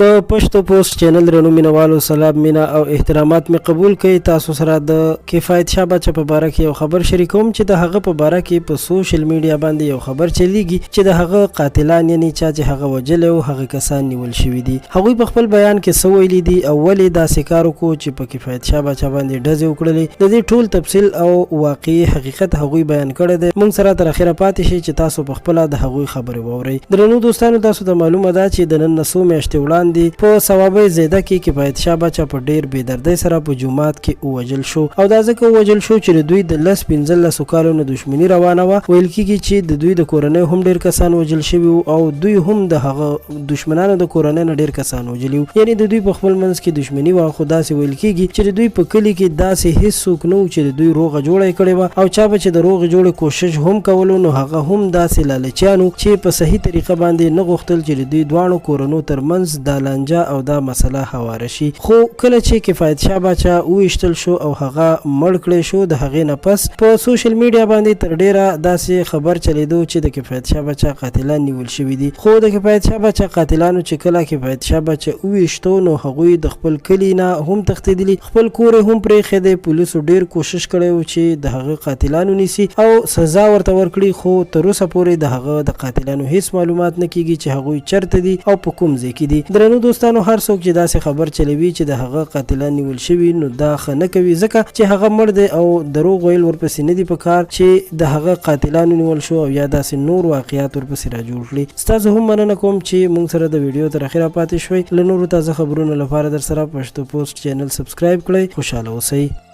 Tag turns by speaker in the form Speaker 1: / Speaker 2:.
Speaker 1: د پښتو پوسټ چینل رڼو مینوالو سلام مینا او احترامات می قبول کړئ. تاسو سره د کفایت شاه بچا په باره کې یو خبر شریکوم چې د هغه په باره کې په سوشل میډیا باندې یو خبر چلیږي چې د هغه قاتلان یعنی چې هغه وجل او هغه کسان نیول شوی دي. هغه په خپل بیان کې سو ویلي دي او ولې دا سکارو کو چې په کفایت شاه بچا باندې ډزې وکړلې. د دې ټول تفصیل او واقعي حقیقت هغه بیان کړی دی. موږ سره تر اخره پاتې شي چې تاسو په خپل د هغه خبرې واورئ. درنو دوستانو، تاسو ته معلومه ده چې د نن نسو میاشتې وړاندې په ثوابي زیده کې کفایت شاه بچا په ډیر بې دردۍ سره په جومات کې ووجل شو او دا ځکه ووجل شو چې دوی د 15 کالو نه دښمني روانه وه. ویل کېږي چې د دوی د کورنۍ هم ډیر کسان وجل شوي او دوی هم د هغه دښمنانو د کورنۍ نه ډیر کسان وجلي وو. یعنی د دوی په خپل منځ کې دښمني وه. خو داسې ویل کېږي چې د دوی په کلي کې داسې هیڅوک نه و چې د دوی روغه جوړه کړې وه او چا به چې د روغې جوړې کوشش هم کولو نو هغه هم داسې لالچیانو چې په صحیح طریقه باندې نه غوښتل چې د دوی دواړو کورنو ترمنځ دا لانجه او دا مسله هواره شي. خو کله چې کفایت شاه بچا وویشتل شو او هغه مړ کړی شو، د هغې نه پس په سوشل میډیا باندې تر ډیره داسې خبر چلیدو چې د کفایت شاه بچا قاتلان نیول شوي دي. خو د کفایت شاه بچا قاتلانو چې کله کفایت شاه بچا وویشتو نو هغوی د خپل کلي نه هم تښتېدلي، خپل کور هم پرېښی دی. پولیسو ډیر کوشش کړی و چې د هغه قاتلانو نیسي او سزا ورته ورکړي، خو تر اوسه پورې د هغه د قاتلانو هیڅ معلومات نه کیږي چې هغوی چرته دي او په کوم ځای کې دي. درنو دوستانو، هر څوک چې داسې خبر چلوي چې د هغه قاتلان نیول شوي نو دا ښه نه کوي، ځکه چې هغه مړ دی او دروغ ویل ورپسې نه دي په کار چې د هغه قاتلانو نیول شو او یا داسې نور واقعیات ورپسې را جوړ کړي. ستاسو هم مننه کوم چې موږ سره د ویډیو تر اخره پاتې شوئ. له نورو تازه خبرونو لپاره در سره پښتو پوسټ چینل سبسکرایب کړئ. خوشحاله اوسئ.